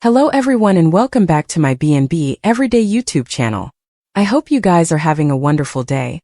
Hello everyone and welcome back to my B&B Everyday YouTube channel. I hope you guys are having a wonderful day.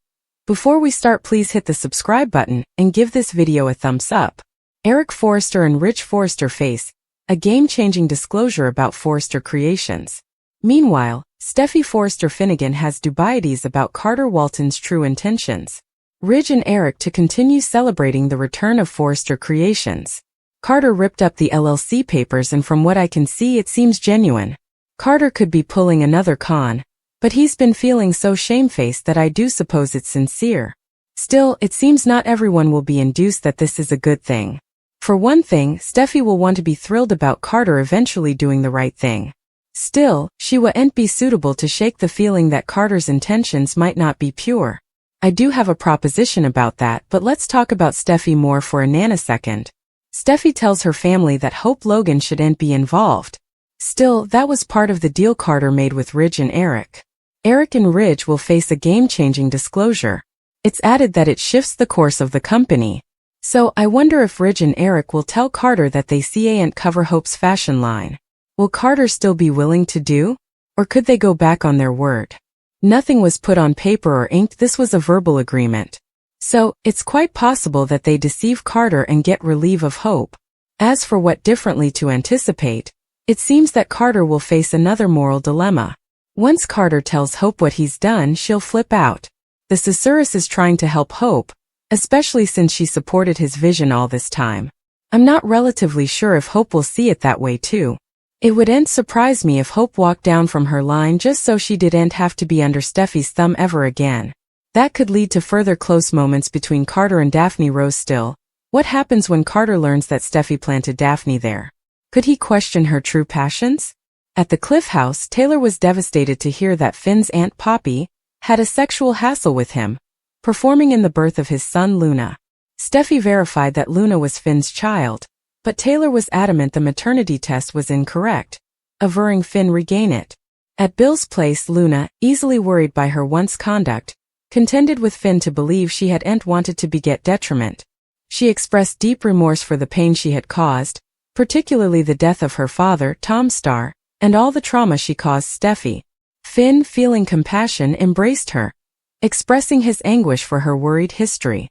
Before we start, please hit the subscribe button and give this video a thumbs up. Eric Forrester and Rich Forrester face a game-changing disclosure about Forrester Creations. Meanwhile, Steffi Forrester Finnegan has dubieties about Carter Walton's true intentions. Ridge and Eric to continue celebrating the return of Forrester Creations. Carter ripped up the LLC papers and from what I can see it seems genuine. Carter could be pulling another con, but he's been feeling so shamefaced that I do suppose it's sincere. Still, it seems not everyone will be induced that this is a good thing. For one thing, Steffi will want to be thrilled about Carter eventually doing the right thing. Still, she wouldn't be suitable to shake the feeling that Carter's intentions might not be pure. I do have a proposition about that, but let's talk about Steffi more for a nanosecond. Steffi tells her family that Hope Logan shouldn't be involved. Still, that was part of the deal Carter made with Ridge and Eric. Eric and Ridge will face a game-changing disclosure. It's added that it shifts the course of the company. So, I wonder if Ridge and Eric will tell Carter that they can't cover Hope's fashion line. Will Carter still be willing to do? Or could they go back on their word? Nothing was put on paper or inked, this was a verbal agreement. So, it's quite possible that they deceive Carter and get relief of Hope. As for what differently to anticipate, it seems that Carter will face another moral dilemma. Once Carter tells Hope what he's done, she'll flip out. The susurrus is trying to help Hope, especially since she supported his vision all this time. I'm not relatively sure if Hope will see it that way too. It wouldn't surprise me if Hope walked down from her line just so she didn't have to be under Steffi's thumb ever again. That could lead to further close moments between Carter and Daphne Rose. Still, what happens when Carter learns that Steffi planted Daphne there? Could he question her true passions? At the Cliff House, Taylor was devastated to hear that Finn's Aunt Poppy had a sexual hassle with him, performing in the birth of his son Luna. Steffi verified that Luna was Finn's child, but Taylor was adamant the maternity test was incorrect, averring Finn regain it. At Bill's place, Luna, easily worried by her once conduct, contended with Finn to believe she hadn't wanted to beget detriment. She expressed deep remorse for the pain she had caused, particularly the death of her father, Tom Starr, and all the trauma she caused Steffi. Finn, feeling compassion, embraced her, expressing his anguish for her worried history.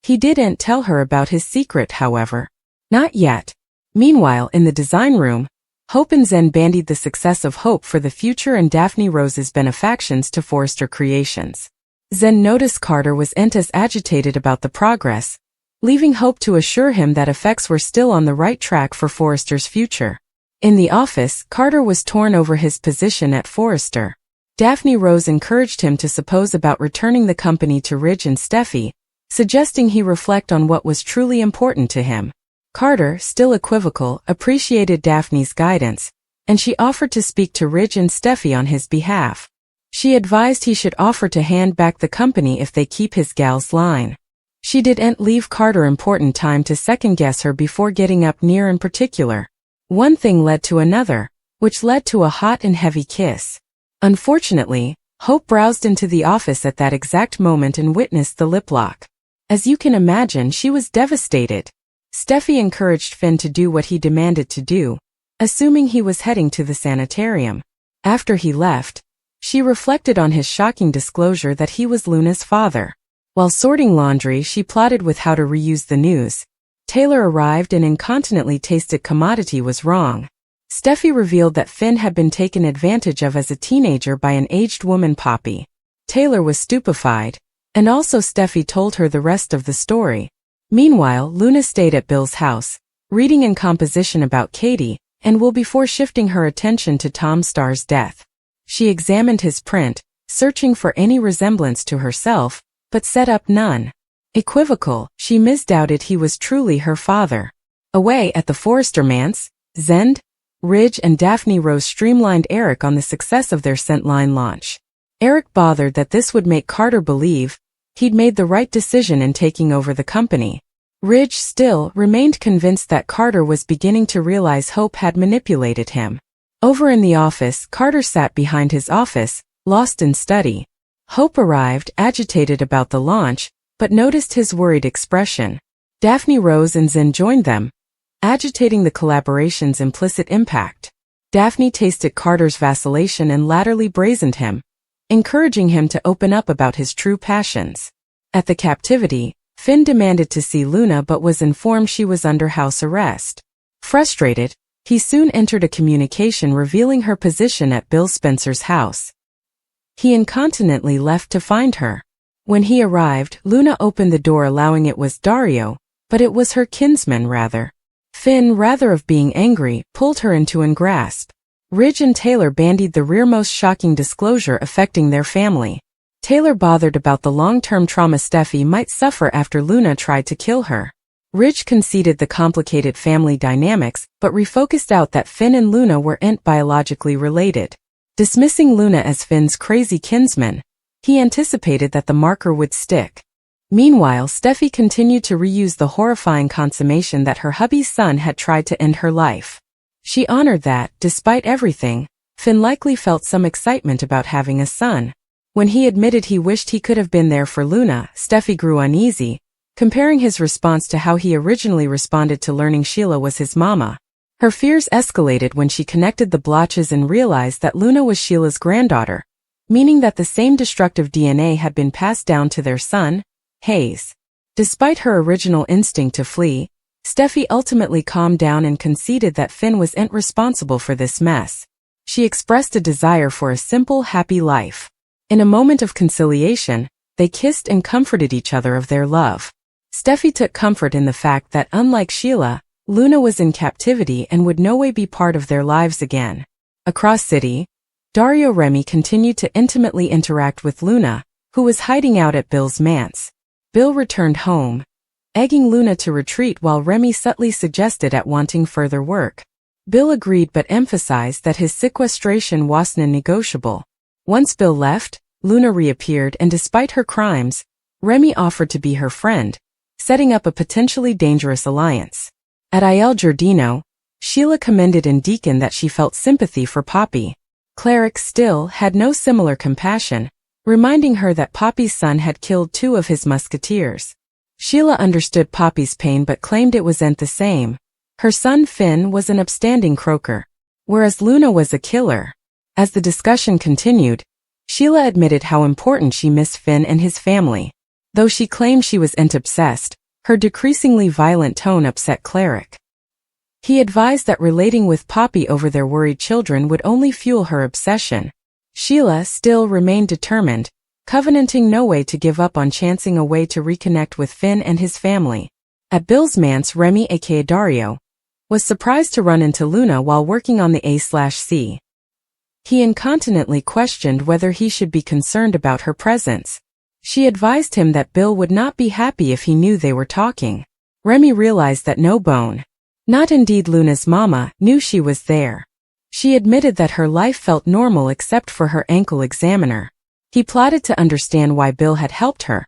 He didn't tell her about his secret, however. Not yet. Meanwhile, in the design room, Hope and Zen bandied the success of Hope for the future and Daphne Rose's benefactions to Forrester Creations. Zen noticed Carter was as agitated about the progress, leaving Hope to assure him that effects were still on the right track for Forrester's future. In the office, Carter was torn over his position at Forrester. Daphne Rose encouraged him to suppose about returning the company to Ridge and Steffi, suggesting he reflect on what was truly important to him. Carter, still equivocal, appreciated Daphne's guidance, and she offered to speak to Ridge and Steffi on his behalf. She advised he should offer to hand back the company if they keep his gal's line. She didn't leave Carter important time to second-guess her before getting up near in particular. One thing led to another, which led to a hot and heavy kiss. Unfortunately, Hope browsed into the office at that exact moment and witnessed the lip lock. As you can imagine, she was devastated. Steffi encouraged Finn to do what he demanded to do, assuming he was heading to the sanitarium. After he left, she reflected on his shocking disclosure that he was Luna's father. While sorting laundry, she plotted with how to reuse the news. Taylor arrived and incontinently tasted commodity was wrong. Steffi revealed that Finn had been taken advantage of as a teenager by an aged woman, Poppy. Taylor was stupefied, and also Steffi told her the rest of the story. Meanwhile, Luna stayed at Bill's house, reading in composition about Katie, and will before shifting her attention to Tom Starr's death. She examined his print, searching for any resemblance to herself, but set up none. Equivocal, she misdoubted he was truly her father. Away at the Forrester manse, Zend, Ridge and Daphne Rose streamlined Eric on the success of their scent line launch. Eric bothered that this would make Carter believe he'd made the right decision in taking over the company. Ridge still remained convinced that Carter was beginning to realize Hope had manipulated him. Over in the office, Carter sat behind his office, lost in study. Hope arrived, agitated about the launch, but noticed his worried expression. Daphne Rose and Zen joined them, agitating the collaboration's implicit impact. Daphne tasted Carter's vacillation and latterly brazened him, encouraging him to open up about his true passions. At the captivity, Finn demanded to see Luna but was informed she was under house arrest. Frustrated, he soon entered a communication revealing her position at Bill Spencer's house. He incontinently left to find her. When he arrived, Luna opened the door allowing it was Dario, but it was her kinsman rather. Finn, rather of being angry, pulled her into an grasp. Ridge and Taylor bandied the rearmost shocking disclosure affecting their family. Taylor bothered about the long-term trauma Steffi might suffer after Luna tried to kill her. Ridge conceded the complicated family dynamics, but refocused out that Finn and Luna weren't biologically related. Dismissing Luna as Finn's crazy kinsman, he anticipated that the marker would stick. Meanwhile, Steffi continued to reuse the horrifying consummation that her hubby's son had tried to end her life. She honored that, despite everything, Finn likely felt some excitement about having a son. When he admitted he wished he could have been there for Luna, Steffi grew uneasy, comparing his response to how he originally responded to learning Sheila was his mama. Her fears escalated when she connected the blotches and realized that Luna was Sheila's granddaughter, meaning that the same destructive DNA had been passed down to their son, Hayes. Despite her original instinct to flee, Steffi ultimately calmed down and conceded that Finn wasn't responsible for this mess. She expressed a desire for a simple, happy life. In a moment of conciliation, they kissed and comforted each other of their love. Steffi took comfort in the fact that unlike Sheila, Luna was in captivity and would no way be part of their lives again. Across city, Dario Remy continued to intimately interact with Luna, who was hiding out at Bill's manse. Bill returned home, egging Luna to retreat while Remy subtly suggested at wanting further work. Bill agreed but emphasized that his sequestration wasn't negotiable. Once Bill left, Luna reappeared and despite her crimes, Remy offered to be her friend, setting up a potentially dangerous alliance. At Il Giardino, Sheila commended in Deacon that she felt sympathy for Poppy. Cleric still had no similar compassion, reminding her that Poppy's son had killed 2 of his musketeers. Sheila understood Poppy's pain but claimed it wasn't the same. Her son Finn was an upstanding croaker, whereas Luna was a killer. As the discussion continued, Sheila admitted how important she missed Finn and his family. Though she claimed she wasn't obsessed, her decreasingly violent tone upset Cleric. He advised that relating with Poppy over their worried children would only fuel her obsession. Sheila still remained determined, covenanting no way to give up on chancing a way to reconnect with Finn and his family. At Bill's manse, Remy aka Dario was surprised to run into Luna while working on the A/C. He incontinently questioned whether he should be concerned about her presence. She advised him that Bill would not be happy if he knew they were talking. Remy realized that no bone, not indeed Luna's mama, knew she was there. She admitted that her life felt normal except for her ankle examiner. He plotted to understand why Bill had helped her,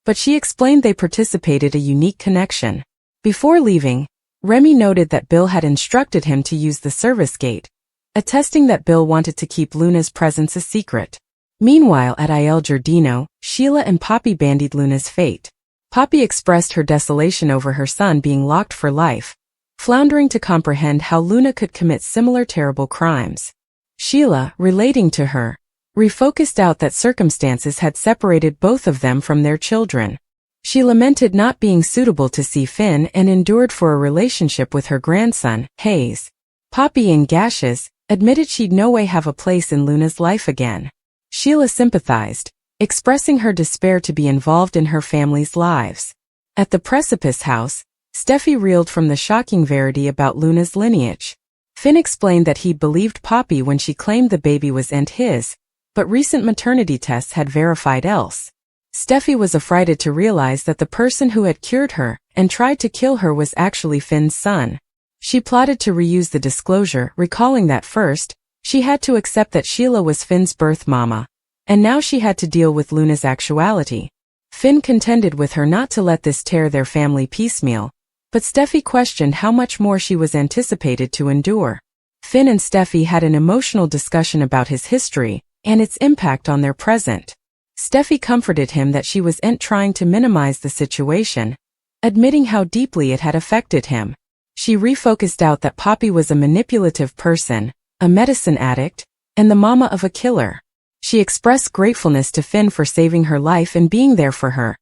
but she explained they participated a unique connection. Before leaving, Remy noted that Bill had instructed him to use the service gate, attesting that Bill wanted to keep Luna's presence a secret. Meanwhile at Il Giardino, Sheila and Poppy bandied Luna's fate. Poppy expressed her desolation over her son being locked for life, floundering to comprehend how Luna could commit similar terrible crimes. Sheila, relating to her, refocused out that circumstances had separated both of them from their children. She lamented not being suitable to see Finn and endured for a relationship with her grandson, Hayes. Poppy, in gashes, admitted she'd no way have a place in Luna's life again. Sheila sympathized, expressing her despair to be involved in her family's lives. At the Precipice House, Steffi reeled from the shocking verity about Luna's lineage. Finn explained that he believed Poppy when she claimed the baby wasn't his, but recent maternity tests had verified else. Steffi was affrighted to realize that the person who had cured her and tried to kill her was actually Finn's son. She plotted to reuse the disclosure, recalling that first, she had to accept that Sheila was Finn's birth mama, and now she had to deal with Luna's actuality. Finn contended with her not to let this tear their family piecemeal, but Steffi questioned how much more she was anticipated to endure. Finn and Steffi had an emotional discussion about his history and its impact on their present. Steffi comforted him that she wasn't trying to minimize the situation, admitting how deeply it had affected him. She refocused out that Poppy was a manipulative person, a medicine addict, and the mama of a killer. She expressed gratefulness to Finn for saving her life and being there for her,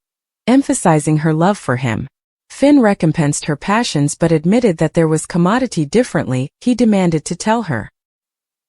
emphasizing her love for him. Finn recompensed her passions but admitted that there was commodity differently. He demanded to tell her.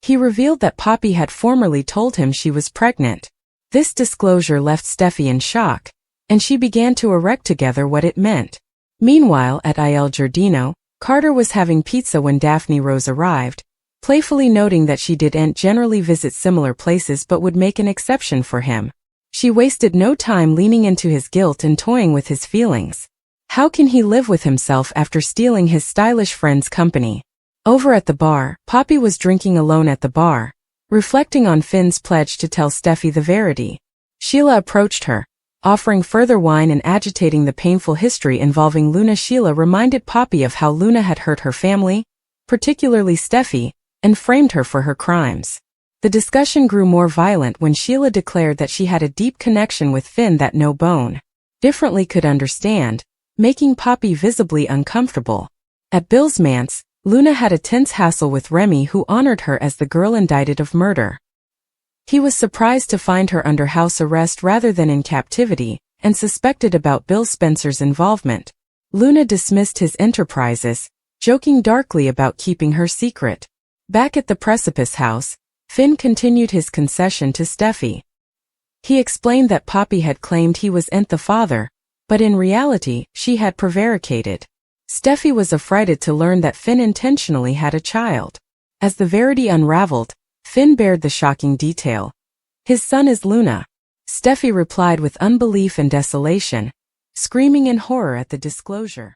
He revealed that Poppy had formerly told him she was pregnant. This disclosure left Steffi in shock, and she began to erect together what it meant. Meanwhile, at Il Giardino, Carter was having pizza when Daphne Rose arrived, playfully noting that she didn't generally visit similar places but would make an exception for him. She wasted no time leaning into his guilt and toying with his feelings. How can he live with himself after stealing his stylish friend's company? Over at the bar, Poppy was drinking alone at the bar, reflecting on Finn's pledge to tell Steffi the verity. Sheila approached her, offering further wine and agitating the painful history involving Luna. Sheila reminded Poppy of how Luna had hurt her family, particularly Steffi, and framed her for her crimes. The discussion grew more violent when Sheila declared that she had a deep connection with Finn that no bone differently could understand, making Poppy visibly uncomfortable. At Bill's manse, Luna had a tense hassle with Remy, who honored her as the girl indicted of murder. He was surprised to find her under house arrest rather than in captivity, and suspected about Bill Spencer's involvement. Luna dismissed his enterprises, joking darkly about keeping her secret. Back at the Precipice house, Finn continued his concession to Steffi. He explained that Poppy had claimed he wasn't the father, but in reality, she had prevaricated. Steffi was affrighted to learn that Finn intentionally had a child. As the verity unraveled, Finn bared the shocking detail. His son is Luna. Steffi replied with unbelief and desolation, screaming in horror at the disclosure.